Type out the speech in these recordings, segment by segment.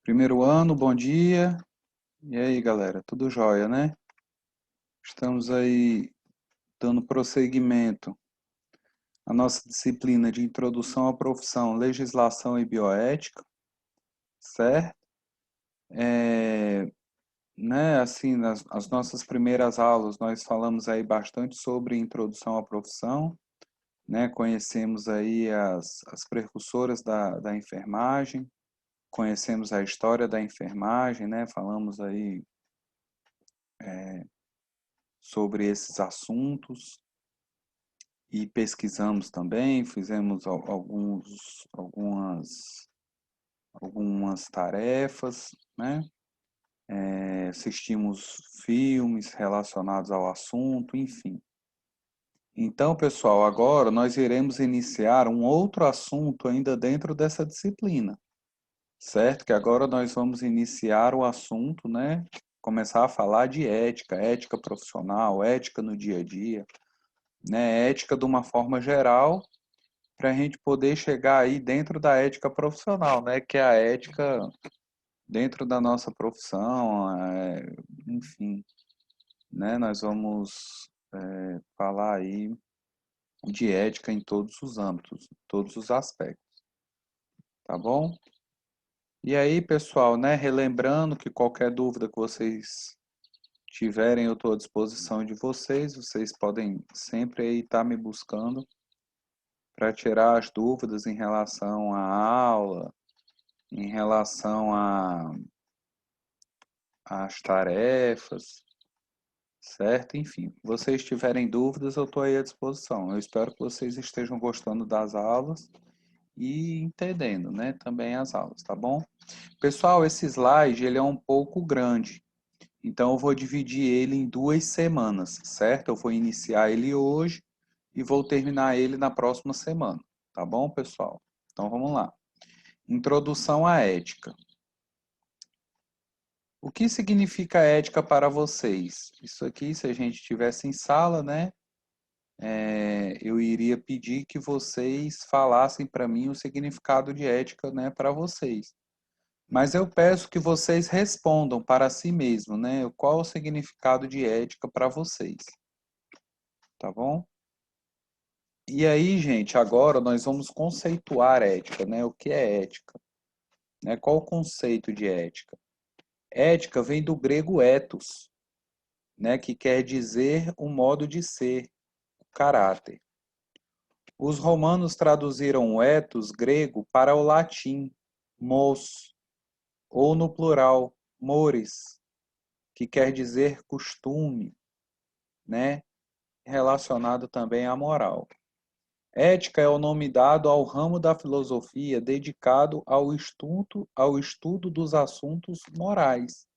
Primeiro ano, bom dia. E aí, galera, tudo jóia, né? Estamos aí dando prosseguimento à nossa disciplina de Introdução à Profissão, Legislação e Bioética, certo? É, né, assim, nas nossas primeiras aulas, nós falamos aí bastante sobre Introdução à Profissão, né? Conhecemos aí as precursoras da enfermagem, conhecemos a história da enfermagem, né? Falamos aí sobre esses assuntos e pesquisamos também, fizemos algumas tarefas, né? Assistimos filmes relacionados ao assunto, enfim. Então, pessoal, agora nós iremos iniciar um outro assunto ainda dentro dessa disciplina, certo? Que agora nós vamos iniciar o assunto, né? Começar a falar de ética, ética profissional, ética no dia a dia, né? Ética de uma forma geral, para a gente poder chegar aí dentro da ética profissional, né? Que é a ética dentro da nossa profissão, enfim, né? Nós vamos falar aí de ética em todos os âmbitos, todos os aspectos, tá bom? E aí, pessoal, né? Relembrando que qualquer dúvida que vocês tiverem, eu estou à disposição de vocês. Vocês podem sempre aí estar me buscando para tirar as dúvidas em relação à aula, em relação às tarefas, certo? Enfim, se vocês tiverem dúvidas, eu estou aí à disposição. Eu espero que vocês estejam gostando das aulas e entendendo, né, também as aulas, tá bom? Pessoal, esse slide, ele é um pouco grande, então eu vou dividir ele em 2 semanas, certo? Eu vou iniciar ele hoje e vou terminar ele na próxima semana, tá bom, pessoal? Então vamos lá. Introdução à ética. O que significa ética para vocês? Isso aqui, se a gente tivesse em sala, né? Eu iria pedir que vocês falassem para mim o significado de ética, né, para vocês. Mas eu peço que vocês respondam para si mesmo, né? Qual o significado de ética para vocês, tá bom? E aí, gente, agora nós vamos conceituar ética, né? O que é ética? Né? Qual o conceito de ética? Ética vem do grego ethos, né? Que quer dizer o modo de ser, o caráter. Os romanos traduziram o ethos grego para o latim, mos, ou no plural, mores, que quer dizer costume, né? Relacionado também à moral. Ética é o nome dado ao ramo da filosofia dedicado ao estudo dos assuntos morais,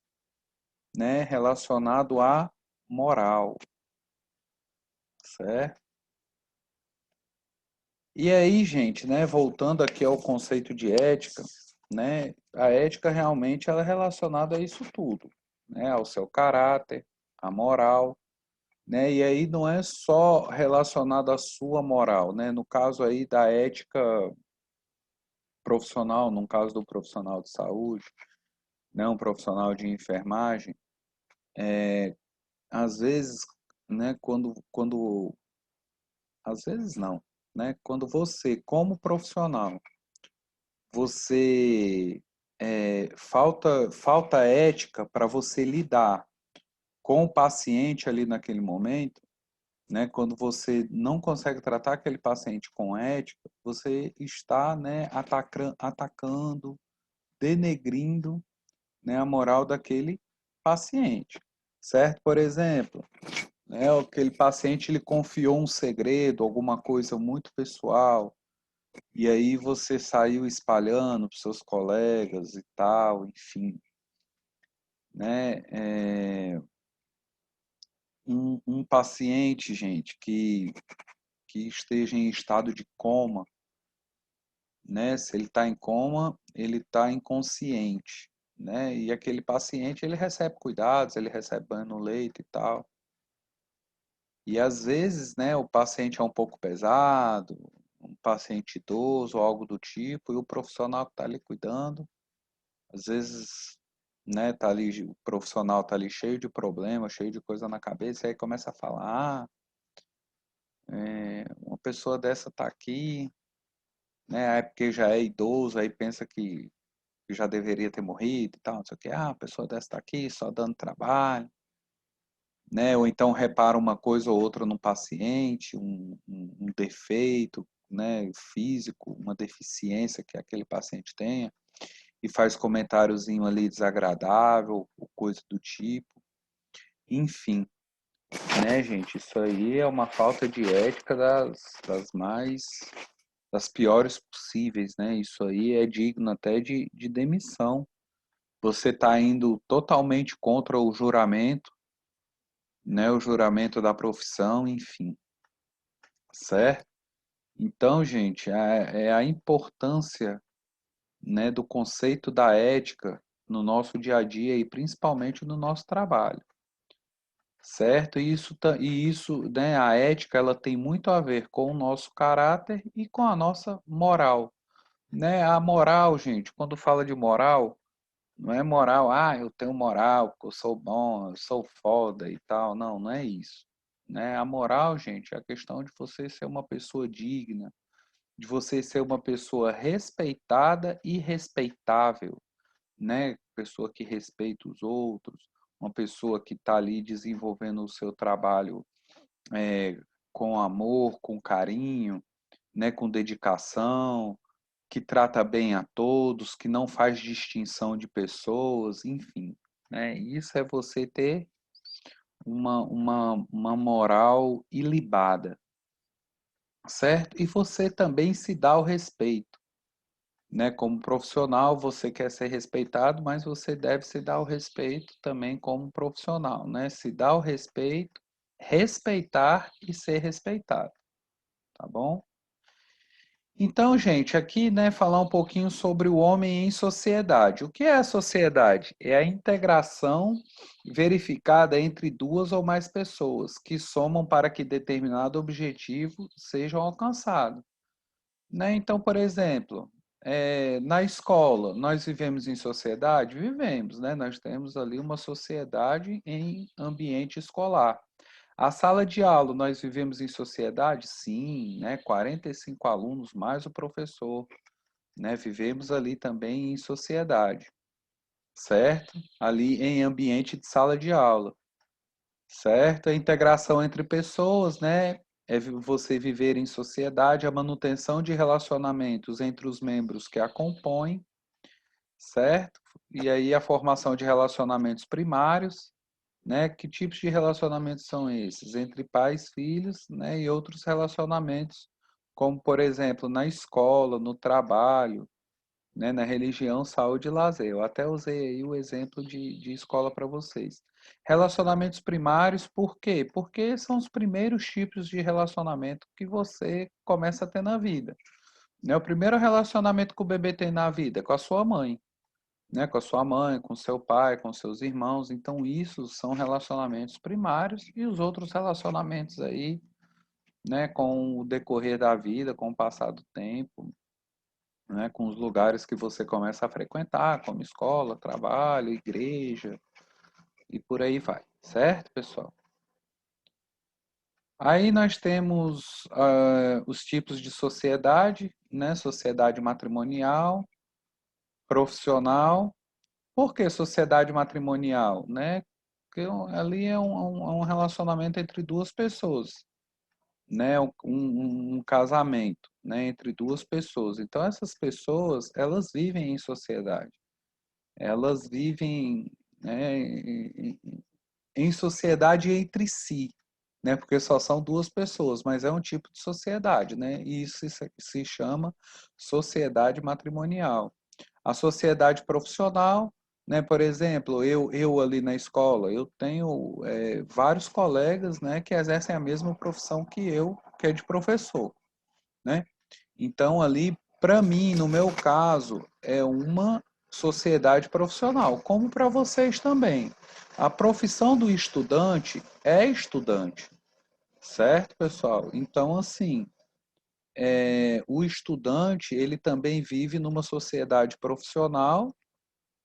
né? Relacionado à moral, certo? E aí, gente, né, voltando aqui ao conceito de ética, né, a ética realmente ela é relacionada a isso tudo, né, ao seu caráter, à moral, né, e aí não é só relacionado à sua moral, né, no caso aí da ética profissional, no caso do profissional de saúde, né, um profissional de enfermagem, às vezes, né, às vezes não, né, quando você, como profissional, você falta ética para você lidar com o paciente ali naquele momento, né? Quando você não consegue tratar aquele paciente com ética, você está, né, atacando, denegrindo, né, a moral daquele paciente, certo? Por exemplo, né, aquele paciente ele confiou um segredo, alguma coisa muito pessoal, e aí você saiu espalhando para seus colegas e tal, enfim, né? Um paciente, gente, que esteja em estado de coma, né? Se ele está em coma, ele está inconsciente, né? E aquele paciente, ele recebe cuidados, ele recebe banho no leito e tal. E às vezes, né, o paciente é um pouco pesado, um paciente idoso ou algo do tipo, e o profissional que está ali cuidando Às vezes, né, tá ali, o profissional tá ali cheio de problema, cheio de coisa na cabeça, e aí começa a falar, uma pessoa dessa tá aqui, né, é porque já é idoso, aí pensa que já deveria ter morrido e tal, não sei o que, a pessoa dessa tá aqui só dando trabalho, né, ou então repara uma coisa ou outra no paciente, um defeito, né, físico, uma deficiência que aquele paciente tenha, e faz comentáriozinho ali desagradável, ou coisa do tipo. Enfim, né, gente, isso aí é uma falta de ética das piores possíveis, né? Isso aí é digno até de demissão. Você está indo totalmente contra o juramento, né? O juramento da profissão, enfim, certo? Então, gente, é a importância, né, do conceito da ética no nosso dia a dia e principalmente no nosso trabalho. Certo? E isso, né, a ética, ela tem muito a ver com o nosso caráter e com a nossa moral, né? A moral, gente, quando fala de moral, não é moral, eu tenho moral, porque eu sou bom, eu sou foda e tal. Não, não é isso, né? A moral, gente, é a questão de você ser uma pessoa digna, de você ser uma pessoa respeitada e respeitável, né? Pessoa que respeita os outros, uma pessoa que está ali desenvolvendo o seu trabalho é, com amor, com carinho, né? Com dedicação, que trata bem a todos, que não faz distinção de pessoas, enfim, né? Isso é você ter uma moral ilibada, certo? E você também se dá o respeito. Né? Como profissional, você quer ser respeitado, mas você deve se dar o respeito também como profissional, né? Se dar o respeito, respeitar e ser respeitado, tá bom? Então, gente, aqui, né, falar um pouquinho sobre o homem em sociedade. O que é a sociedade? É a integração verificada entre duas ou mais pessoas que somam para que determinado objetivo seja alcançado. Né? Então, por exemplo, na escola, nós vivemos em sociedade? Vivemos, né? Nós temos ali uma sociedade em ambiente escolar. A sala de aula, nós vivemos em sociedade? Sim, né? 45 alunos mais o professor, né? Vivemos ali também em sociedade, certo? Ali em ambiente de sala de aula, certo? A integração entre pessoas, né? É você viver em sociedade, a manutenção de relacionamentos entre os membros que a compõem, certo? E aí a formação de relacionamentos primários, né? Que tipos de relacionamentos são esses? Entre pais, filhos, né? E outros relacionamentos, como por exemplo, na escola, no trabalho, né, na religião, saúde e lazer. Eu até usei aí o exemplo de escola para vocês. Relacionamentos primários, por quê? Porque são os primeiros tipos de relacionamento que você começa a ter na vida. Né? O primeiro relacionamento que o bebê tem na vida é com a sua mãe, né? Com a sua mãe, com seu pai, com seus irmãos. Então, isso são relacionamentos primários e os outros relacionamentos aí, né, com o decorrer da vida, com o passar do tempo, né, com os lugares que você começa a frequentar, como escola, trabalho, igreja e por aí vai, certo, pessoal? Aí nós temos os tipos de sociedade, né? Sociedade matrimonial, profissional. Por que sociedade matrimonial, né? Porque ali é um relacionamento entre duas pessoas, né? Um casamento, né? Entre duas pessoas. Então essas pessoas, elas vivem em sociedade. Elas vivem, né, em sociedade entre si, né, porque só são duas pessoas, mas é um tipo de sociedade, né, e isso se chama sociedade matrimonial. A sociedade profissional, né, por exemplo, eu ali na escola, eu tenho vários colegas, né, que exercem a mesma profissão que eu, que é de professor, né, então, ali, para mim, no meu caso, é uma sociedade profissional, como para vocês também. A profissão do estudante é estudante, certo, pessoal? Então, assim, o estudante, ele também vive numa sociedade profissional,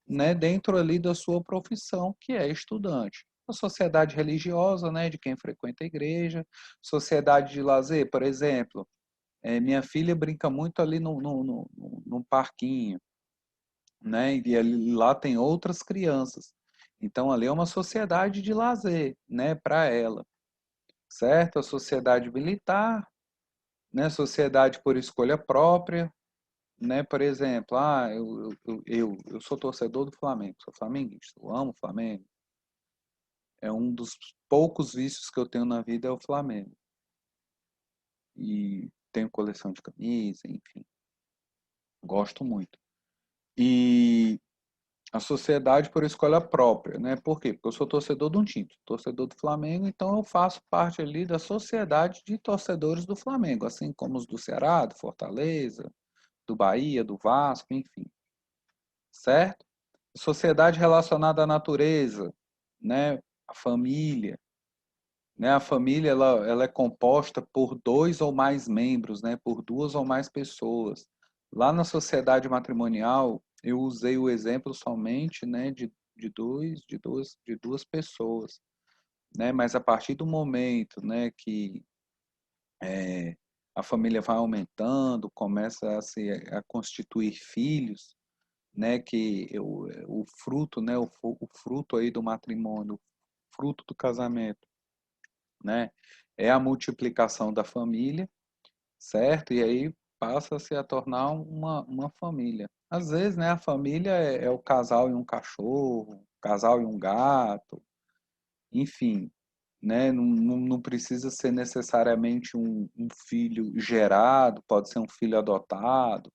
né, dentro ali da sua profissão, que é estudante. A sociedade religiosa, né, de quem frequenta a igreja, sociedade de lazer, por exemplo, minha filha brinca muito ali no parquinho, né, e ali, lá tem outras crianças. Então, ali é uma sociedade de lazer, né, para ela, certo? A sociedade militar, né, sociedade por escolha própria, né? Por exemplo, eu sou torcedor do Flamengo, sou flamenguista, eu amo o Flamengo. É um dos poucos vícios que eu tenho na vida é o Flamengo. E tenho coleção de camisa, enfim, gosto muito. E a sociedade por escolha própria, né? Por quê? Porque eu sou torcedor de um time, torcedor do Flamengo, então eu faço parte ali da sociedade de torcedores do Flamengo, assim como os do Ceará, do Fortaleza, do Bahia, do Vasco, enfim, certo? Sociedade relacionada à natureza, né? A família, né? A família ela é composta por dois ou mais membros, né? Por duas ou mais pessoas. Lá na sociedade matrimonial, eu usei o exemplo somente, né? De duas pessoas, né? Mas a partir do momento, né? Que a família vai aumentando, começa a constituir filhos, né, que o fruto, né, o fruto aí do matrimônio, o fruto do casamento, né, é a multiplicação da família, certo? E aí passa-se a tornar uma família. Às vezes, né, a família é o casal e um cachorro, casal e um gato, enfim, né, não precisa ser necessariamente um filho gerado, pode ser um filho adotado,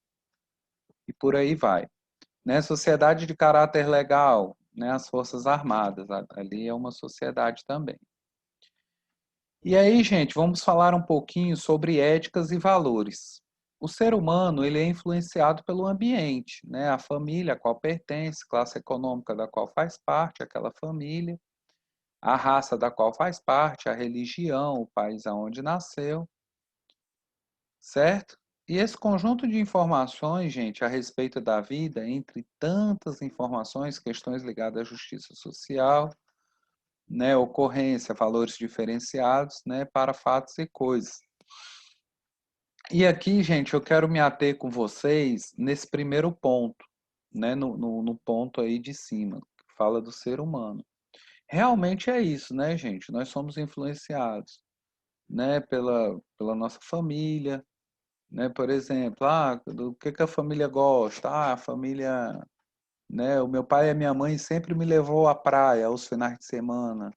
e por aí vai. Né? Sociedade de caráter legal, né? As Forças Armadas, ali é uma sociedade também. E aí, gente, vamos falar um pouquinho sobre éticas e valores. O ser humano, ele é influenciado pelo ambiente, né? A família a qual pertence, classe econômica da qual faz parte aquela família, a raça da qual faz parte, a religião, o país aonde nasceu, certo? E esse conjunto de informações, gente, a respeito da vida, entre tantas informações, questões ligadas à justiça social, né, ocorrência, valores diferenciados, né, para fatos e coisas. E aqui, gente, eu quero me ater com vocês nesse primeiro ponto, né, no ponto aí de cima, que fala do ser humano. Realmente é isso, né, gente? Nós somos influenciados, né, pela nossa família, né? Por exemplo, do que a família gosta? A família, né? O meu pai e a minha mãe sempre me levou à praia aos finais de semana,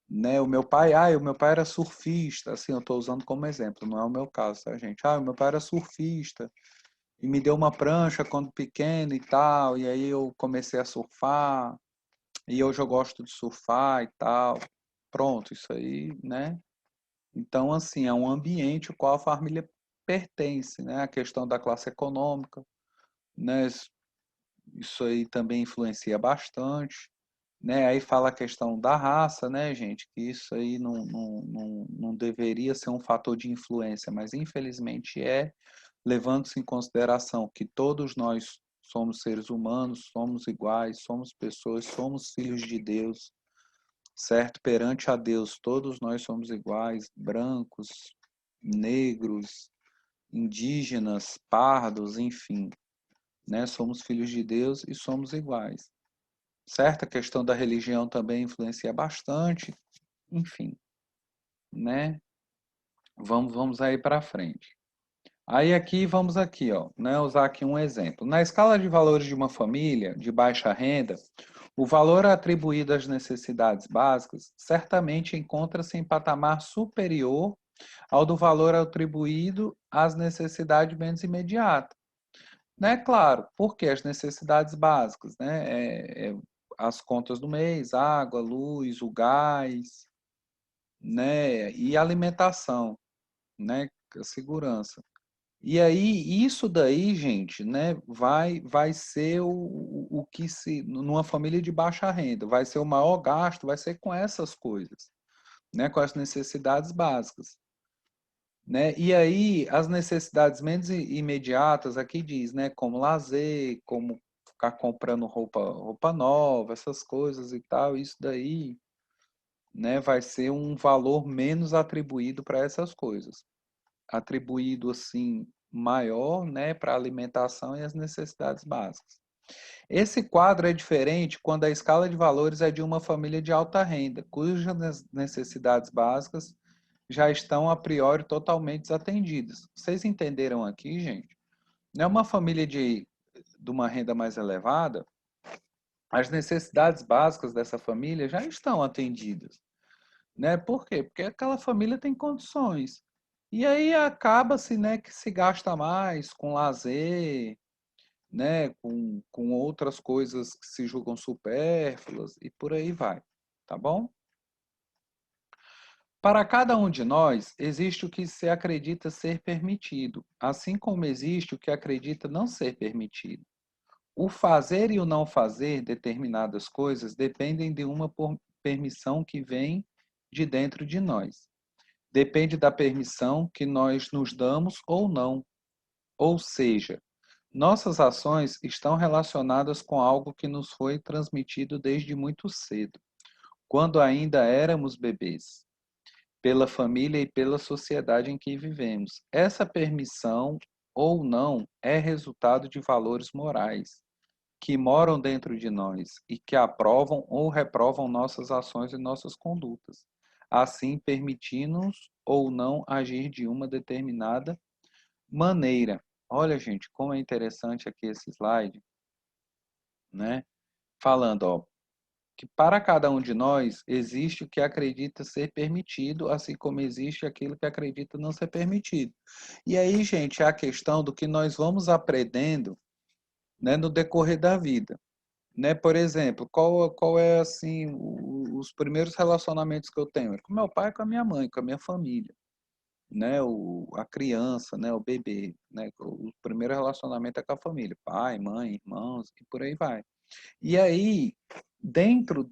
né? O meu pai era surfista, assim, eu estou usando como exemplo, não é o meu caso, tá, gente? O meu pai era surfista e me deu uma prancha quando pequeno e tal, e aí eu comecei a surfar, e hoje eu gosto de surfar e tal. Pronto, isso aí, né? Então, assim, é um ambiente ao qual a família pertence, né? A questão da classe econômica, né? Isso aí também influencia bastante, né? Aí fala a questão da raça, né, gente? Que isso aí não deveria ser um fator de influência, mas infelizmente é, levando-se em consideração que todos nós somos seres humanos, somos iguais, somos pessoas, somos filhos de Deus, certo? Perante a Deus, todos nós somos iguais, brancos, negros, indígenas, pardos, enfim, né? Somos filhos de Deus e somos iguais. Certo? A questão da religião também influencia bastante, enfim, né? Vamos aí para frente. Aí aqui, vamos aqui, ó, né? Usar aqui um exemplo. Na escala de valores de uma família de baixa renda, o valor atribuído às necessidades básicas certamente encontra-se em patamar superior ao do valor atribuído às necessidades menos imediatas. Né? Claro, porque as necessidades básicas, né? As contas do mês, água, luz, o gás, né? E alimentação, né? A segurança. E aí, isso daí, gente, né? Vai ser o que se, numa família de baixa renda, vai ser o maior gasto, vai ser com essas coisas, né? Com as necessidades básicas. Né? E aí, as necessidades menos imediatas, aqui diz, né? Como lazer, como ficar comprando roupa nova, essas coisas e tal, isso daí, né, vai ser um valor menos atribuído para essas coisas. Atribuído assim maior, né, para a alimentação e as necessidades básicas. Esse quadro é diferente quando a escala de valores é de uma família de alta renda, cujas necessidades básicas já estão a priori totalmente desatendidas. Vocês entenderam aqui, gente? Não é uma família de uma renda mais elevada, as necessidades básicas dessa família já estão atendidas, né? Por quê? Porque aquela família tem condições. E aí acaba-se, né, que se gasta mais com lazer, né, com outras coisas que se julgam supérfluas e por aí vai, tá bom? Para cada um de nós, existe o que se acredita ser permitido, assim como existe o que acredita não ser permitido. O fazer e o não fazer determinadas coisas dependem de uma permissão que vem de dentro de nós. Depende da permissão que nós nos damos ou não. Ou seja, nossas ações estão relacionadas com algo que nos foi transmitido desde muito cedo, quando ainda éramos bebês, pela família e pela sociedade em que vivemos. Essa permissão ou não é resultado de valores morais que moram dentro de nós e que aprovam ou reprovam nossas ações e nossas condutas, assim permitindo-nos ou não agir de uma determinada maneira. Olha, gente, como é interessante aqui esse slide, né? Falando, ó, que para cada um de nós existe o que acredita ser permitido, assim como existe aquilo que acredita não ser permitido. E aí, gente, é a questão do que nós vamos aprendendo, né, no decorrer da vida. Né? Por exemplo, qual é assim os primeiros relacionamentos que eu tenho? É com meu pai, com a minha mãe, com a minha família, né? A criança, né? O bebê, né? O primeiro relacionamento é com a família, pai, mãe, irmãos e por aí vai. E aí, dentro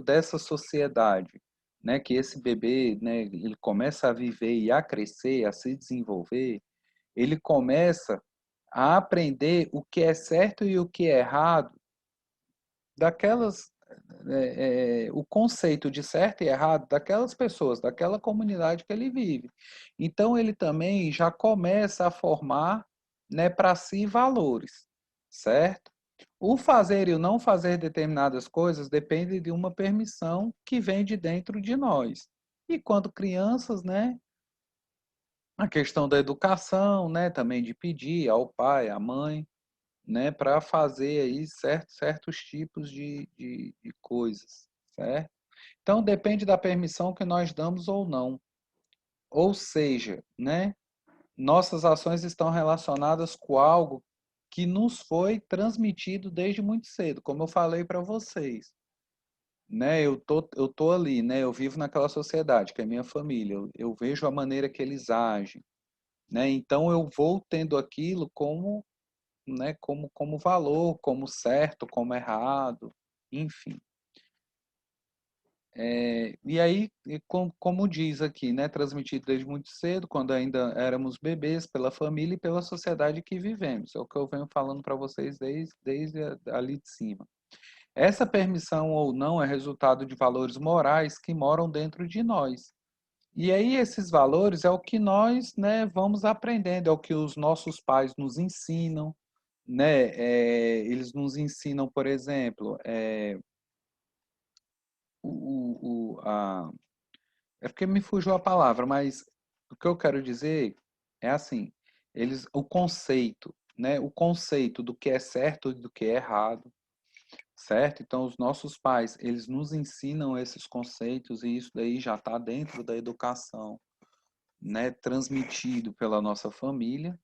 dessa sociedade, né? Que esse bebê, né? Ele começa a viver e a crescer, a se desenvolver, ele começa a aprender o que é certo e o que é errado daquelas o conceito de certo e errado daquelas pessoas, daquela comunidade que ele vive. Então ele também já começa a formar, né, para si valores, certo? O fazer e o não fazer determinadas coisas depende de uma permissão que vem de dentro de nós. E quando crianças, né, a questão da educação, né, também de pedir ao pai, à mãe, né, para fazer aí certos tipos de coisas, certo? Então depende da permissão que nós damos ou não. Ou seja, né, nossas ações estão relacionadas com algo que nos foi transmitido desde muito cedo, como eu falei para vocês. Né, eu tô ali, né, eu vivo naquela sociedade, que é minha família, eu vejo a maneira que eles agem, né, então eu vou tendo aquilo como, né, como valor, como certo, como errado, enfim. E aí, como diz aqui, né, transmitido desde muito cedo, quando ainda éramos bebês, pela família e pela sociedade que vivemos. É o que eu venho falando para vocês desde ali de cima. Essa permissão ou não é resultado de valores morais que moram dentro de nós. E aí esses valores é o que nós, né, vamos aprendendo, é o que os nossos pais nos ensinam, né? Eles nos ensinam, por exemplo, é porque me fugiu a palavra, mas o que eu quero dizer é assim, o conceito, né? O conceito do que é certo e do que é errado, certo? Então, os nossos pais, eles nos ensinam esses conceitos e isso daí já está dentro da educação, né? Transmitido pela nossa família,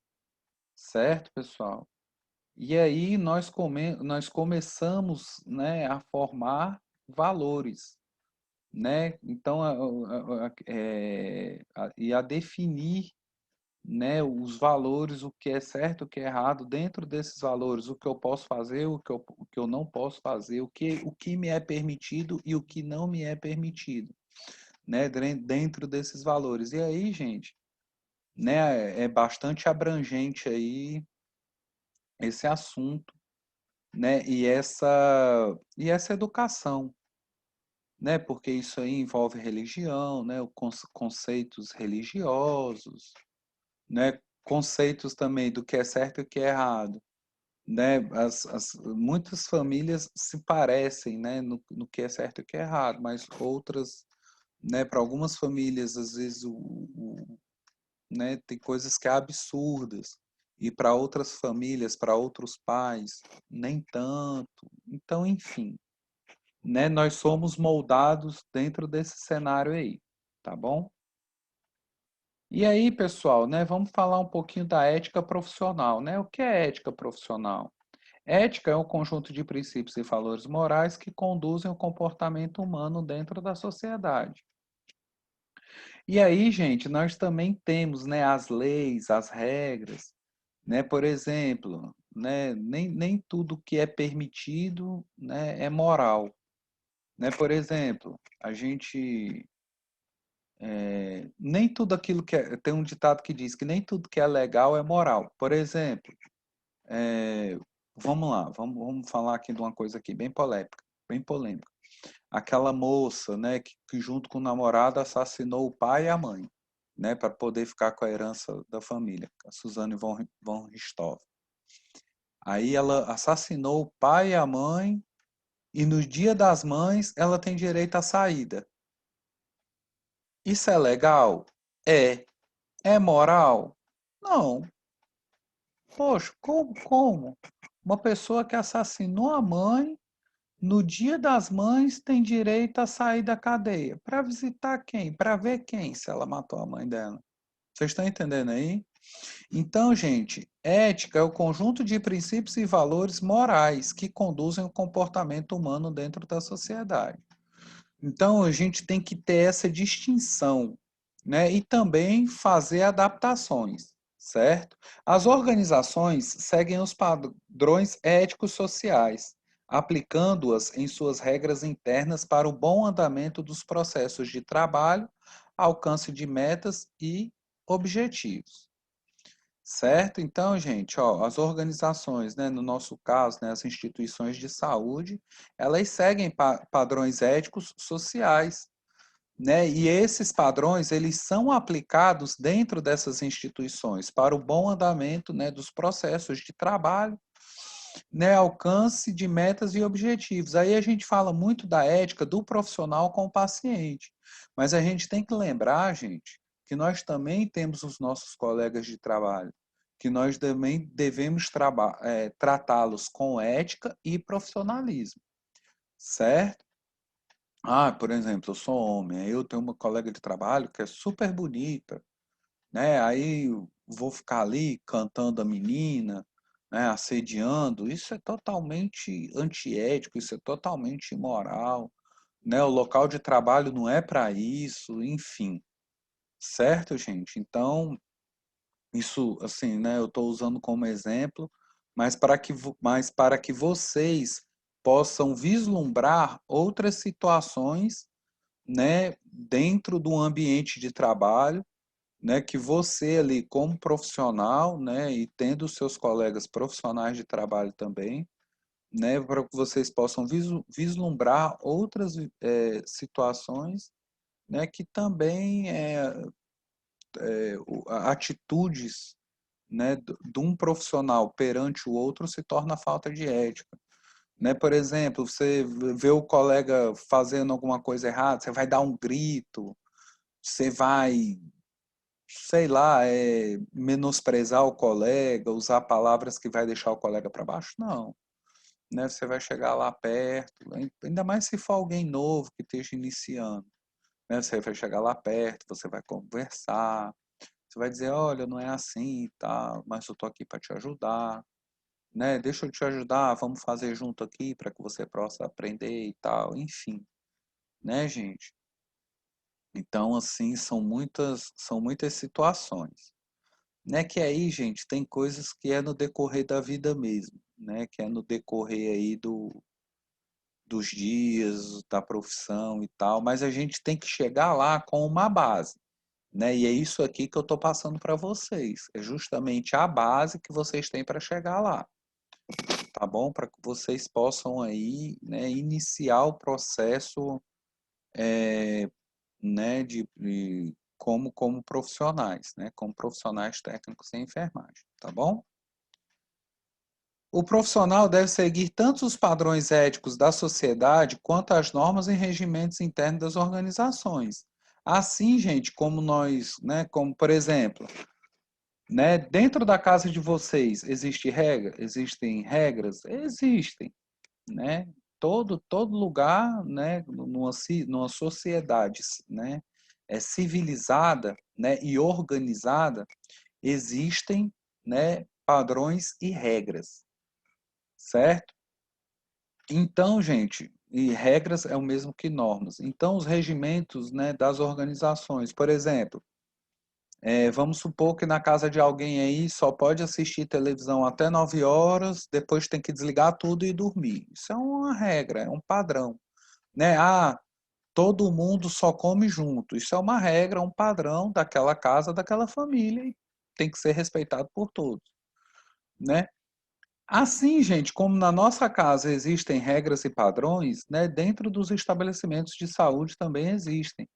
certo, pessoal? E aí nós começamos, né, a formar valores, né? Então, e a definir, né, os valores, o que é certo, o que é errado, dentro desses valores, o que eu posso fazer, o que eu não posso fazer, o que me é permitido e o que não me é permitido, né, dentro desses valores. E aí, gente, né, é bastante abrangente aí esse assunto, né? E essa educação, né? Porque isso aí envolve religião, né? Conceitos religiosos, né? Conceitos também do que é certo e o que é errado, né? Muitas famílias se parecem, né? No que é certo e o que é errado, mas outras, né? Para algumas famílias, às vezes, né? Tem coisas que é absurdas. E para outras famílias, para outros pais, nem tanto. Então, enfim, né? Nós somos moldados dentro desse cenário aí, tá bom? E aí, pessoal, né? Vamos falar um pouquinho da ética profissional, né? O que é ética profissional? Ética é um conjunto de princípios e valores morais que conduzem o comportamento humano dentro da sociedade. E aí, gente, nós também temos, né, as leis, as regras, né? Por exemplo, né, nem tudo que é permitido, né, é moral, né? Por exemplo, nem tudo aquilo que tem um ditado que diz que nem tudo que é legal é moral. Por exemplo, é, vamos lá, vamos falar aqui de uma coisa aqui bem polêmica, bem polêmica. Aquela moça, né, que junto com o namorado assassinou o pai e a mãe, né, para poder ficar com a herança da família, a Suzane von Richthofen. Aí ela assassinou o pai e a mãe e no Dia das Mães ela tem direito à saída. Isso é legal? É. É moral? Não. Poxa, como? Uma pessoa que assassinou a mãe, no Dia das Mães, tem direito a sair da cadeia. Para visitar quem? Para ver quem, se ela matou a mãe dela. Vocês estão entendendo aí? Então, gente, ética é o conjunto de princípios e valores morais que conduzem o comportamento humano dentro da sociedade. Então, a gente tem que ter essa distinção, né? E também fazer adaptações, certo? As organizações seguem os padrões éticos sociais, aplicando-as em suas regras internas para o bom andamento dos processos de trabalho, alcance de metas e objetivos. Certo? Então, gente, ó, as organizações, né, no nosso caso, né, as instituições de saúde, elas seguem padrões éticos sociais, né? E esses padrões, eles são aplicados dentro dessas instituições para o bom andamento, né, dos processos de trabalho, né, alcance de metas e objetivos. Aí a gente fala muito da ética do profissional com o paciente, mas a gente tem que lembrar, gente, que nós também temos os nossos colegas de trabalho, que nós também devemos tratá-los com ética e profissionalismo, certo? Ah, por exemplo, eu sou homem, aí eu tenho uma colega de trabalho que é super bonita, né? Aí eu vou ficar ali cantando a menina, né? Assediando, isso é totalmente antiético, isso é totalmente imoral, né? O local de trabalho não é para isso, enfim, certo, gente? Então, isso, assim, né? Eu estou usando como exemplo, mas para que vocês possam vislumbrar outras situações, né, dentro do ambiente de trabalho, né, que você ali como profissional, né, e tendo os seus colegas profissionais de trabalho também, né, para que vocês possam vislumbrar outras situações, né, que também atitudes, né, de um profissional perante o outro se torna falta de ética. Né? Por exemplo, você vê o colega fazendo alguma coisa errada, você vai dar um grito, você vai, sei lá, menosprezar o colega, usar palavras que vai deixar o colega para baixo? Não. Né? Você vai chegar lá perto, ainda mais se for alguém novo que esteja iniciando. Né? Você vai chegar lá perto, você vai conversar, você vai dizer, olha, não é assim e tal, mas eu estou aqui para te ajudar. Né? Deixa eu te ajudar, vamos fazer junto aqui para que você possa aprender e tal, enfim, né, gente? Então, assim, são muitas situações, né? Que aí, gente, tem coisas que é no decorrer da vida mesmo, né? Que é no decorrer aí dos dias, da profissão e tal, mas a gente tem que chegar lá com uma base, né? E é isso aqui que eu estou passando para vocês, é justamente a base que vocês têm para chegar lá. tá bom? Para que vocês possam aí, né, iniciar o processo, né, como profissionais, né, como profissionais técnicos em enfermagem, tá bom? O profissional deve seguir tanto os padrões éticos da sociedade quanto as normas e regimentos internos das organizações. Assim, gente, como nós, né, como por exemplo, né, dentro da casa de vocês existem regras? Existem, né? Todo lugar, né, numa sociedade, né, civilizada, né, e organizada, existem, né, padrões e regras, certo? Então, gente, e regras é o mesmo que normas. Então, os regimentos, né, das organizações, por exemplo, vamos supor que na casa de alguém aí só pode assistir televisão até 9 horas, depois tem que desligar tudo e dormir. Isso é uma regra, é um padrão, né? Ah, todo mundo só come junto. Isso é uma regra, um padrão daquela casa, daquela família e tem que ser respeitado por todos, né? Assim, gente, como na nossa casa existem regras e padrões, né, dentro dos estabelecimentos de saúde também existem,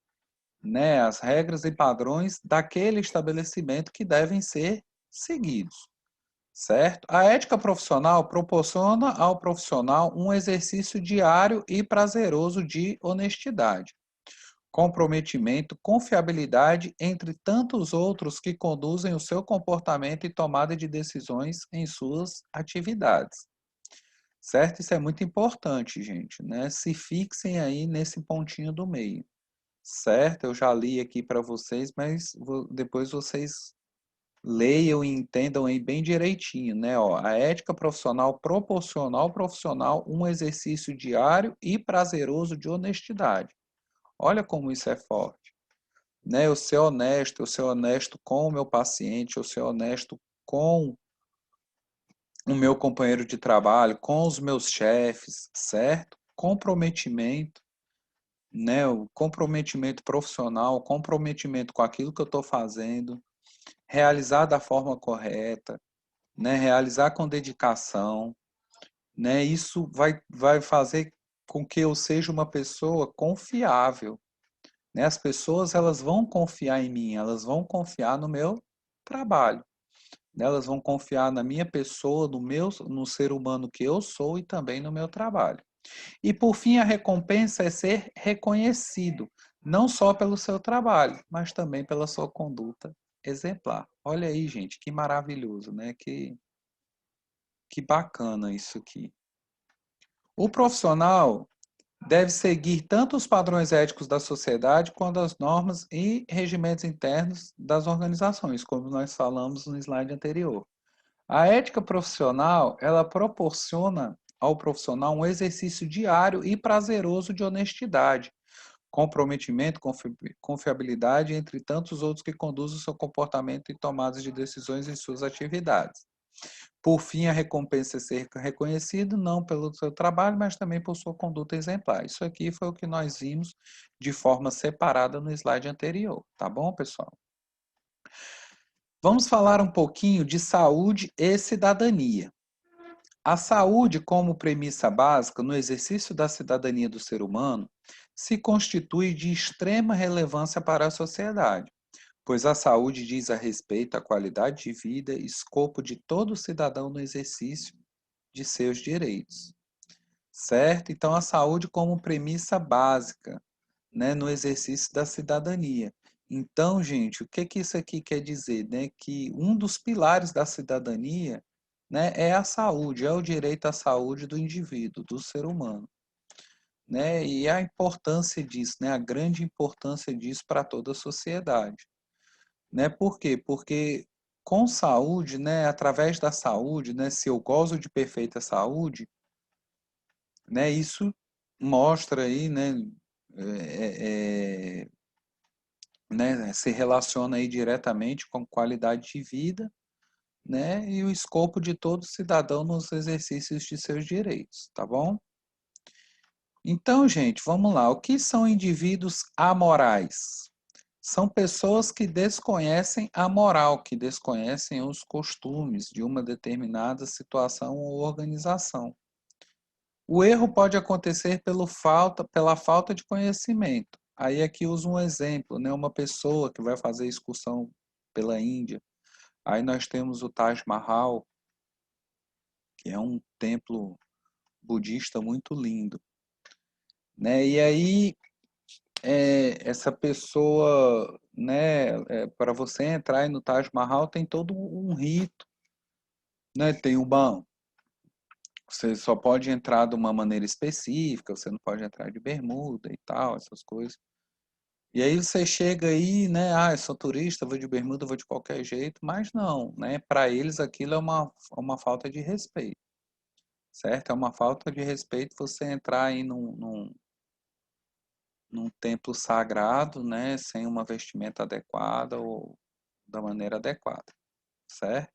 né, as regras e padrões daquele estabelecimento que devem ser seguidos, certo? A ética profissional proporciona ao profissional um exercício diário e prazeroso de honestidade, comprometimento, confiabilidade, entre tantos outros que conduzem o seu comportamento e tomada de decisões em suas atividades. Certo? Isso é muito importante, gente, né? Se fixem aí nesse pontinho do meio, certo? Eu já li aqui para vocês, mas depois vocês leiam e entendam aí bem direitinho, né? Ó, a ética profissional proporciona ao profissional um exercício diário e prazeroso de honestidade. Olha como isso é forte, né? Eu ser honesto com o meu paciente, eu ser honesto com o meu companheiro de trabalho, com os meus chefes, certo? Comprometimento, né? O comprometimento profissional, comprometimento com aquilo que eu estou fazendo, realizar da forma correta, né? Realizar com dedicação, né? Isso vai fazer com que eu seja uma pessoa confiável, né? As pessoas elas vão confiar em mim, elas vão confiar no meu trabalho. Elas vão confiar na minha pessoa, no ser humano que eu sou e também no meu trabalho. E por fim, a recompensa é ser reconhecido, não só pelo seu trabalho, mas também pela sua conduta exemplar. Olha aí, gente, que maravilhoso, né? Que bacana isso aqui. O profissional deve seguir tanto os padrões éticos da sociedade quanto as normas e regimentos internos das organizações, como nós falamos no slide anterior. A ética profissional, ela proporciona ao profissional um exercício diário e prazeroso de honestidade, comprometimento, confiabilidade, entre tantos outros que conduzem o seu comportamento e tomadas de decisões em suas atividades. Por fim, a recompensa é ser reconhecido não pelo seu trabalho, mas também por sua conduta exemplar. Isso aqui foi o que nós vimos de forma separada no slide anterior, tá bom, pessoal? Vamos falar um pouquinho de saúde e cidadania. A saúde, como premissa básica no exercício da cidadania do ser humano, se constitui de extrema relevância para a sociedade, pois a saúde diz a respeito à qualidade de vida e escopo de todo cidadão no exercício de seus direitos. Certo? Então, a saúde como premissa básica, né, no exercício da cidadania. Então, gente, o que que isso aqui quer dizer? Né? Que um dos pilares da cidadania, né, é a saúde, é o direito à saúde do indivíduo, do ser humano. Né? E a importância disso, né, a grande importância disso para toda a sociedade. Né? Por quê? Porque com saúde, né, através da saúde, né, se eu gozo de perfeita saúde, né, isso mostra aí, é, é, né, se relaciona aí diretamente com qualidade de vida, né, e o escopo de todo cidadão nos exercícios de seus direitos, tá bom? Então, gente, vamos lá. O que são indivíduos amorais? são pessoas que desconhecem a moral, que desconhecem os costumes de uma determinada situação ou organização. O erro pode acontecer pela falta de conhecimento. Aí aqui uso um exemplo, né? Uma pessoa que vai fazer excursão pela Índia. Aí nós temos o Taj Mahal, que é um templo budista muito lindo, né? E aí essa pessoa, né? Para você entrar no Taj Mahal tem todo um rito, né? Tem o banho. Você só pode entrar de uma maneira específica, você não pode entrar de bermuda e tal, essas coisas. E aí você chega aí, né? Ah, eu sou turista, vou de bermuda, vou de qualquer jeito, mas não, né? Para eles aquilo é uma falta de respeito, certo? É uma falta de respeito você entrar aí num templo sagrado, né? Sem uma vestimenta adequada ou da maneira adequada, certo?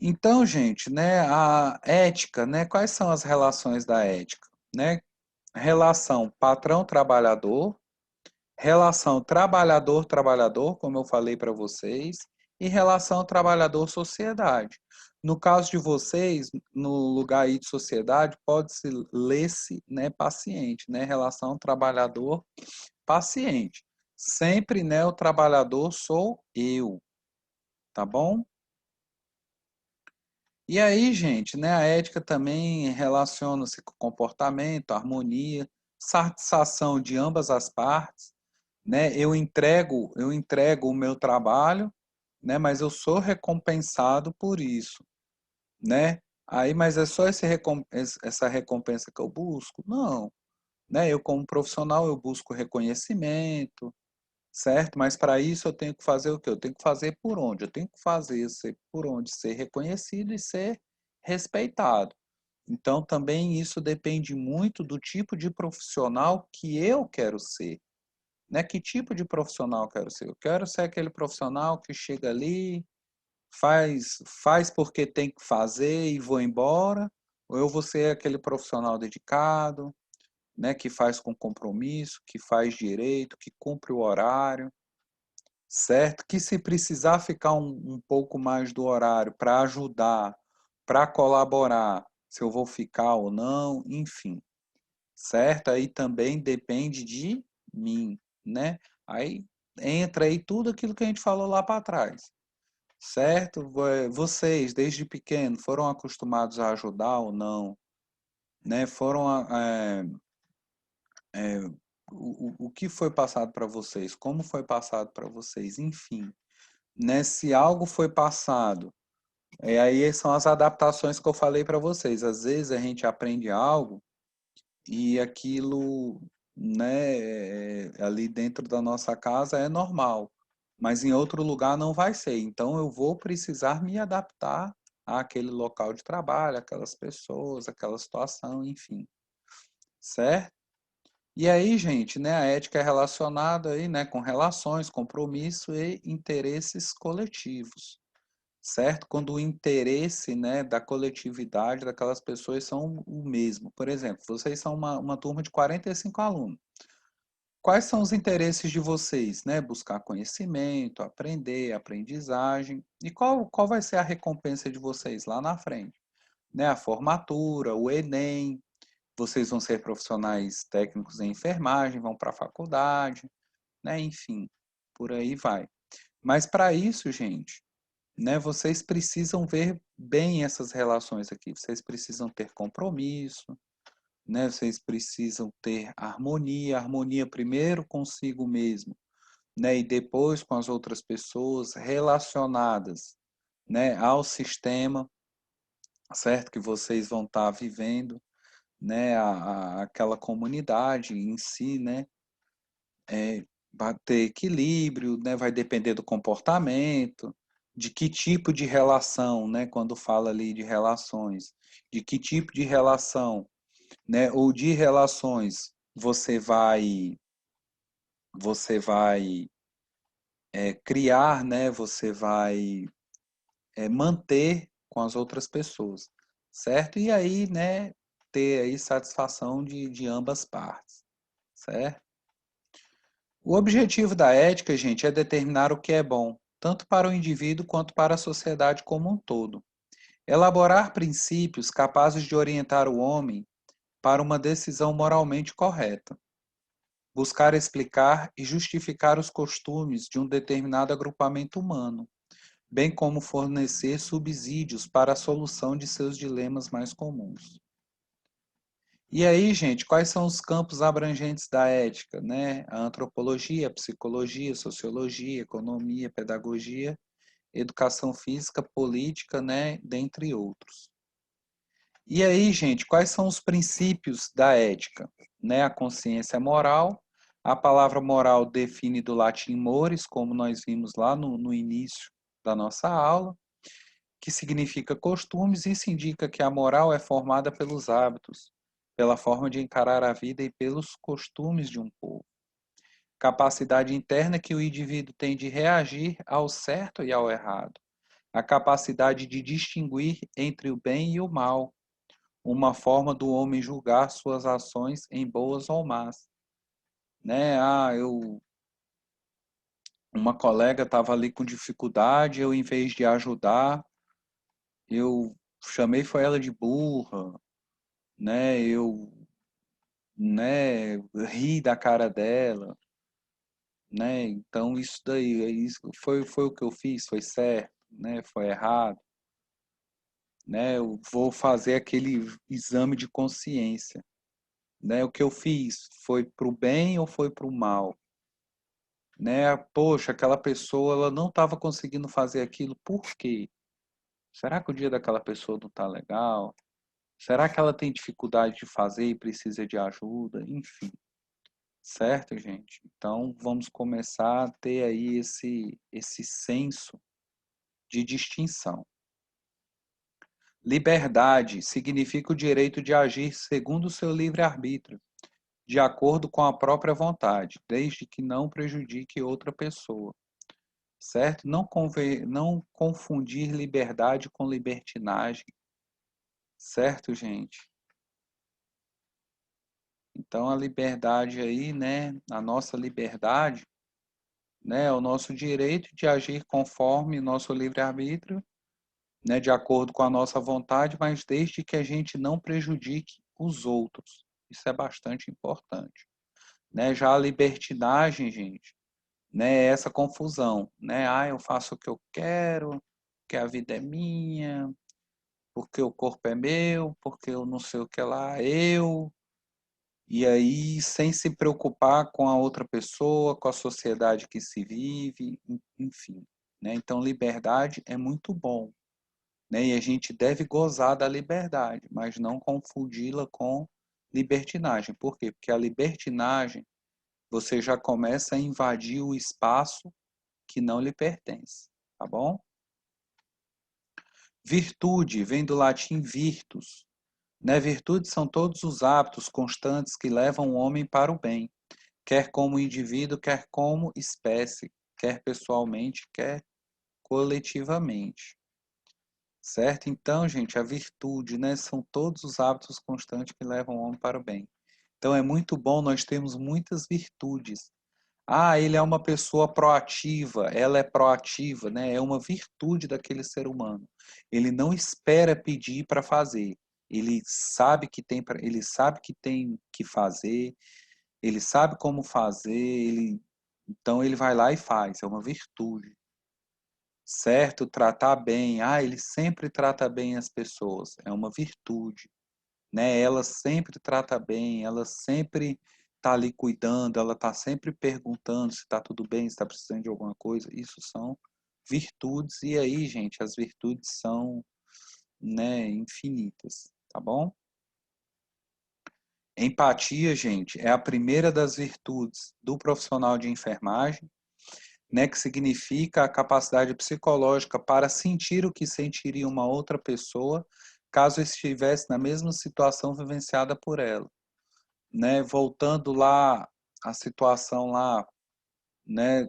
Então, gente, né? A ética, né? Quais são as relações da ética, né? Relação patrão-trabalhador, relação trabalhador-trabalhador, como eu falei para vocês, e relação trabalhador-sociedade. No caso de vocês, no lugar aí de sociedade, pode-se ler-se, né, paciente, né, relação trabalhador-paciente. Sempre, né, o trabalhador sou eu, tá bom? E aí, gente, né, a ética também relaciona-se com comportamento, harmonia, satisfação de ambas as partes, né? Eu entrego o meu trabalho, né? Mas eu sou recompensado por isso, né? Aí, mas é só essa recompensa que eu busco? Não, né? Eu como profissional eu busco reconhecimento, certo? Mas para isso eu tenho que fazer o quê? Eu tenho que fazer por onde? Eu tenho que fazer por onde ser reconhecido e ser respeitado. Então também isso depende muito do tipo de profissional que eu quero ser, né? Que tipo de profissional eu quero ser? Eu quero ser aquele profissional que chega ali, faz porque tem que fazer e vou embora, ou eu vou ser aquele profissional dedicado, né? Que faz com compromisso, que faz direito, que cumpre o horário, certo? Que se precisar ficar um pouco mais do horário para ajudar, para colaborar, se eu vou ficar ou não, enfim, certo? Aí também depende de mim, né? Aí entra aí tudo aquilo que a gente falou lá para trás, certo? Vocês, desde pequeno, foram acostumados a ajudar ou não, né? É, o que foi passado para vocês? Como foi passado para vocês? Enfim, né? Se algo foi passado, aí são as adaptações que eu falei para vocês. Às vezes a gente aprende algo e aquilo, né, ali dentro da nossa casa é normal, mas em outro lugar não vai ser. Então eu vou precisar me adaptar àquele local de trabalho, aquelas pessoas, aquela situação, enfim, certo? E aí, gente, né, a ética é relacionada aí, né, com relações, compromisso e interesses coletivos, certo? Quando o interesse, né, da coletividade daquelas pessoas são o mesmo. Por exemplo, vocês são uma turma de 45 alunos. Quais são os interesses de vocês, né? Buscar conhecimento, aprender, aprendizagem. E qual vai ser a recompensa de vocês lá na frente? Né? A formatura, o Enem, vocês vão ser profissionais técnicos em enfermagem, vão para a faculdade, né? Enfim, por aí vai. Mas para isso, gente, né, vocês precisam ver bem essas relações aqui. Vocês precisam ter compromisso, né? Vocês precisam ter harmonia, harmonia primeiro consigo mesmo, né? E depois com as outras pessoas relacionadas, né, ao sistema, certo? Que vocês vão estar vivendo, né? Aquela comunidade em si, né? Vai ter equilíbrio, né? Vai depender do comportamento, de que tipo de relação, né? Quando fala ali de relações, de que tipo de relação, né? Ou de relações você vai criar, né? Você vai manter com as outras pessoas, certo? E aí, né? Ter aí satisfação de ambas partes, certo? O objetivo da ética, gente, é determinar o que é bom, tanto para o indivíduo quanto para a sociedade como um todo. Elaborar princípios capazes de orientar o homem para uma decisão moralmente correta. Buscar explicar e justificar os costumes de um determinado agrupamento humano, bem como fornecer subsídios para a solução de seus dilemas mais comuns. E aí, gente, quais são os campos abrangentes da ética, né? A antropologia, a psicologia, sociologia, economia, pedagogia, educação física, política, né, dentre outros. E aí, gente, quais são os princípios da ética? Né? A consciência moral, a palavra moral define do latim mores, como nós vimos lá no início da nossa aula, que significa costumes. Isso indica que a moral é formada pelos hábitos, pela forma de encarar a vida e pelos costumes de um povo. Capacidade interna que o indivíduo tem de reagir ao certo e ao errado. A capacidade de distinguir entre o bem e o mal, uma forma do homem julgar suas ações em boas ou más. Né? Uma colega estava ali com dificuldade, eu, em vez de ajudar, eu chamei foi ela de burra, né? Né, ri da cara dela, né? Então isso daí, isso foi o que eu fiz, foi certo, né? Foi errado, né? Eu vou fazer aquele exame de consciência, né? O que eu fiz foi para o bem ou foi para o mal, né? Poxa, aquela pessoa ela não estava conseguindo fazer aquilo, por quê? Será que o dia daquela pessoa não está legal? Será que ela tem dificuldade de fazer e precisa de ajuda? Enfim, certo, gente? Então vamos começar a ter aí esse senso de distinção. Liberdade significa o direito de agir segundo o seu livre-arbítrio, de acordo com a própria vontade, desde que não prejudique outra pessoa. Certo? Não confundir liberdade com libertinagem, certo, gente? Então a liberdade aí, né, a nossa liberdade, né, é o nosso direito de agir conforme nosso livre-arbítrio, né, de acordo com a nossa vontade, mas desde que a gente não prejudique os outros. Isso é bastante importante, né? Já a libertinagem, gente, né, é essa confusão, né? Ah, eu faço o que eu quero, que a vida é minha, porque o corpo é meu, porque eu não sei o que lá, e aí sem se preocupar com a outra pessoa, com a sociedade que se vive, enfim, né? Então, liberdade é muito bom, né? E a gente deve gozar da liberdade, mas não confundi-la com libertinagem. Por quê? Porque a libertinagem, você já começa a invadir o espaço que não lhe pertence, tá bom? Virtude vem do latim virtus, né? Virtudes são todos os hábitos constantes que levam o homem para o bem, quer como indivíduo, quer como espécie, quer pessoalmente, quer coletivamente. Certo? Então, gente, a virtude, né, são todos os hábitos constantes que levam o homem para o bem. Então, é muito bom, nós temos muitas virtudes. Ah, ele é uma pessoa proativa, ela é proativa, né? É uma virtude daquele ser humano. Ele não espera pedir para fazer. Ele sabe que tem que fazer, ele sabe como fazer, então ele vai lá e faz, é uma virtude. Certo? Tratar bem, ele sempre trata bem as pessoas, é uma virtude, né? Ela sempre trata bem, ela sempre está ali cuidando, ela está sempre perguntando se está tudo bem, se está precisando de alguma coisa. Isso são virtudes, e aí, gente, as virtudes são, né, infinitas, tá bom? Empatia, gente, é a primeira das virtudes do profissional de enfermagem, né, que significa a capacidade psicológica para sentir o que sentiria uma outra pessoa caso estivesse na mesma situação vivenciada por ela, né? Voltando lá à situação lá, né,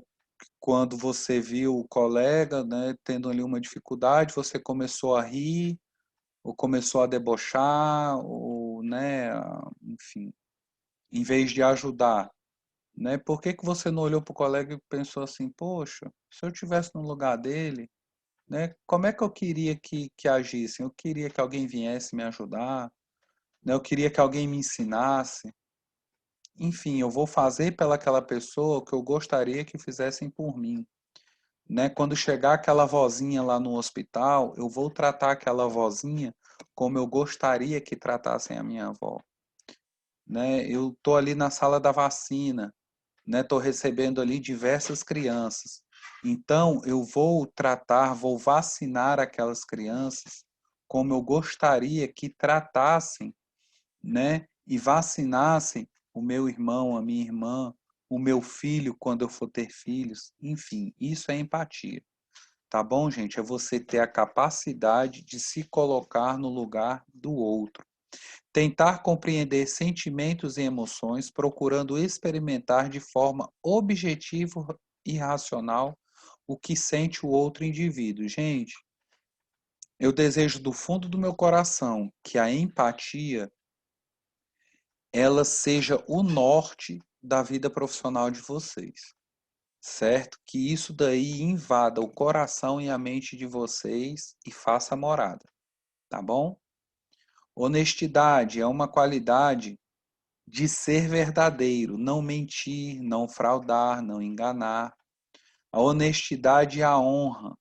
quando você viu o colega, né, tendo ali uma dificuldade, você começou a rir, ou começou a debochar, ou, né, enfim, em vez de ajudar, né? Por que que você não olhou para o colega e pensou assim, poxa, se eu tivesse no lugar dele, né? Como é que eu queria que agissem? Eu queria que alguém viesse me ajudar, né? Eu queria que alguém me ensinasse. Enfim, eu vou fazer pelaquela pessoa o que eu gostaria que fizessem por mim, né? Quando chegar aquela vozinha lá no hospital, eu vou tratar aquela vozinha como eu gostaria que tratassem a minha avó, né? Eu tô ali na sala da vacina, né? Tô recebendo ali diversas crianças. Então, eu vou tratar, vou vacinar aquelas crianças como eu gostaria que tratassem, né? E vacinassem o meu irmão, a minha irmã, o meu filho quando eu for ter filhos. Enfim, isso é empatia. Tá bom, gente? É você ter a capacidade de se colocar no lugar do outro. Tentar compreender sentimentos e emoções, procurando experimentar de forma objetiva e racional o que sente o outro indivíduo. Gente, eu desejo do fundo do meu coração que a empatia ela seja o norte da vida profissional de vocês, certo? Que isso daí invada o coração e a mente de vocês e faça morada, tá bom? Honestidade é uma qualidade de ser verdadeiro, não mentir, não fraudar, não enganar. A honestidade e a honra,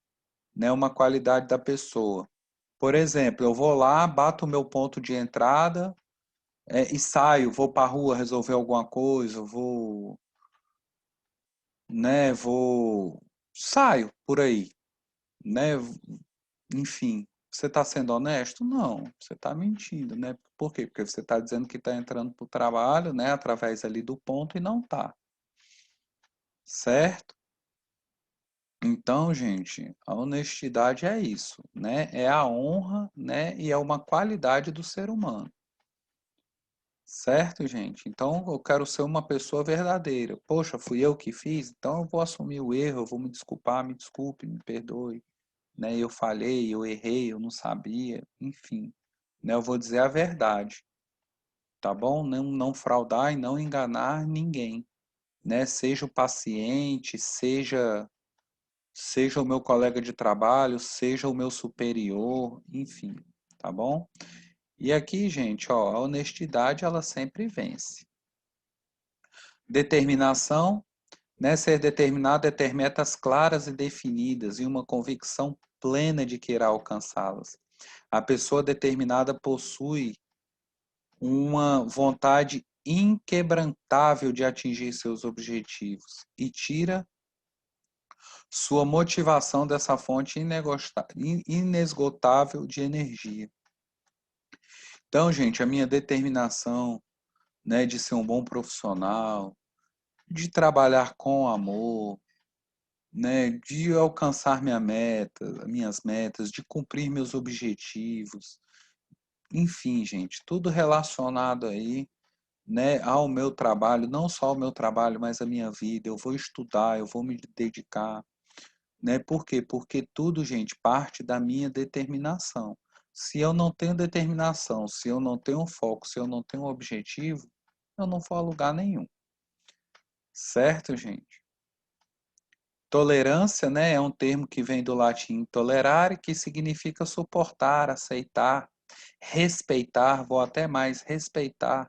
né, é uma qualidade da pessoa. Por exemplo, eu vou lá, bato o meu ponto de entrada, e saio, vou para a rua resolver alguma coisa, saio por aí, né? Enfim, você está sendo honesto? Não, você está mentindo, né? Por quê? Porque você está dizendo que está entrando para o trabalho, né? Através ali do ponto e não está, certo? Então, gente, a honestidade é isso, né? É a honra, né? E é uma qualidade do ser humano. Certo, gente? Então eu quero ser uma pessoa verdadeira. Poxa, fui eu que fiz, então eu vou assumir o erro, eu vou me desculpar, me desculpe, me perdoe, né? Eu falhei, eu errei, eu não sabia, enfim, né? Eu vou dizer a verdade, tá bom? Não fraudar e não enganar ninguém, né? Seja o paciente, seja o meu colega de trabalho, seja o meu superior, enfim, tá bom? E aqui, gente, ó, a honestidade ela sempre vence. Determinação, né? Ser determinado é ter metas claras e definidas e uma convicção plena de que irá alcançá-las. A pessoa determinada possui uma vontade inquebrantável de atingir seus objetivos e tira sua motivação dessa fonte inesgotável de energia. Então, gente, a minha determinação, né, de ser um bom profissional, de trabalhar com amor, né, de alcançar minhas metas, de cumprir meus objetivos, enfim, gente, tudo relacionado aí, né, ao meu trabalho, não só ao meu trabalho, mas à minha vida. Eu vou estudar, eu vou me dedicar, né? Por quê? Porque tudo, gente, parte da minha determinação. Se eu não tenho determinação, se eu não tenho foco, se eu não tenho objetivo, eu não vou a lugar nenhum. Certo, gente? Tolerância, né, é um termo que vem do latim tolerare, que significa suportar, aceitar, respeitar, vou até mais, respeitar,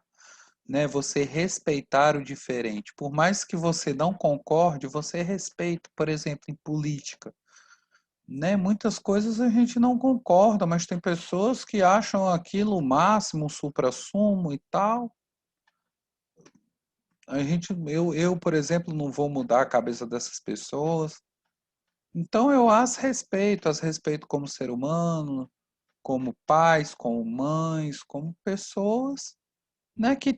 né? Você respeitar o diferente. Por mais que você não concorde, você respeita, por exemplo, em política, né? Muitas coisas a gente não concorda, mas tem pessoas que acham aquilo o máximo, o suprassumo e tal. Por exemplo, não vou mudar a cabeça dessas pessoas. Então eu as respeito como ser humano, como pais, como mães, como pessoas, né, que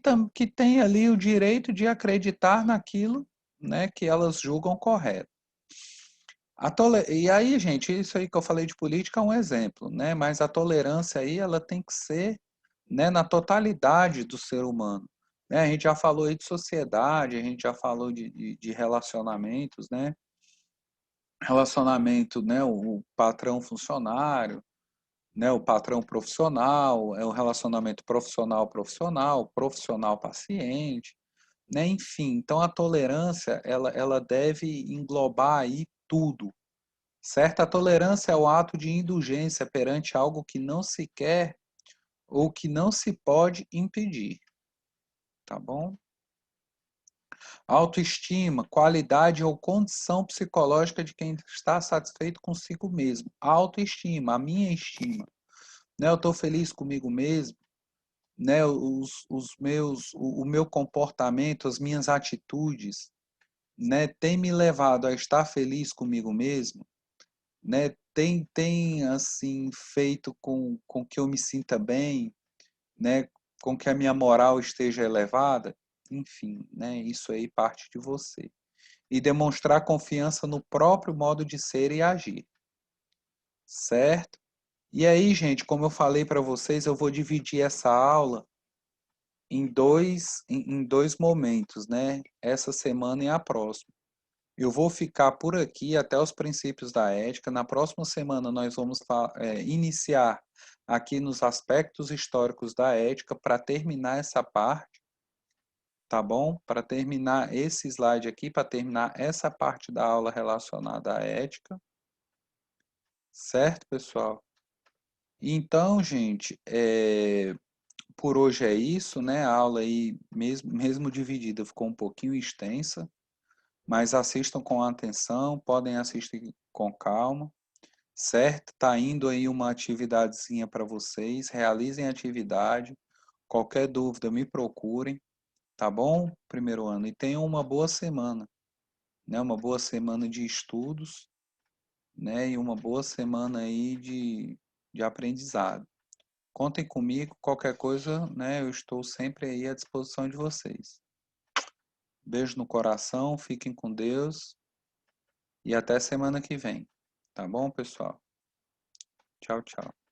têm ali o direito de acreditar naquilo, né, que elas julgam correto. E aí, gente, isso aí que eu falei de política é um exemplo, né? Mas a tolerância aí, ela tem que ser, né, na totalidade do ser humano. Né? A gente já falou aí de sociedade, a gente já falou de relacionamentos, né? Relacionamento, né? O patrão funcionário, né? O patrão profissional, é o relacionamento profissional profissional, profissional paciente, né? Enfim, então a tolerância, ela deve englobar aí tudo, certo? A tolerância é o ato de indulgência perante algo que não se quer ou que não se pode impedir, tá bom? Autoestima, qualidade ou condição psicológica de quem está satisfeito consigo mesmo. Autoestima, a minha estima, né? Eu estou feliz comigo mesmo, né? O meu comportamento, as minhas atitudes, né? Tem me levado a estar feliz comigo mesmo, né? Tem assim feito com que eu me sinta bem, né? Com que a minha moral esteja elevada, enfim, né? Isso aí parte de você. E demonstrar confiança no próprio modo de ser e agir, certo? E aí, gente, como eu falei para vocês, eu vou dividir essa aula em dois momentos, né? Essa semana e a próxima. Eu vou ficar por aqui até os princípios da ética. Na próxima semana, nós vamos iniciar aqui nos aspectos históricos da ética para terminar essa parte, tá bom? Para terminar esse slide aqui, para terminar essa parte da aula relacionada à ética, certo, pessoal? Então, gente, por hoje é isso, né? A aula aí, mesmo dividida, ficou um pouquinho extensa, mas assistam com atenção, podem assistir com calma, certo? Tá indo aí uma atividadezinha para vocês, realizem a atividade. Qualquer dúvida, me procurem, tá bom? Primeiro ano. E tenham uma boa semana, né? Uma boa semana de estudos, né? E uma boa semana aí de aprendizado. Contem comigo, qualquer coisa, né? Eu estou sempre aí à disposição de vocês. Beijo no coração, fiquem com Deus e até semana que vem. Tá bom, pessoal? Tchau, tchau.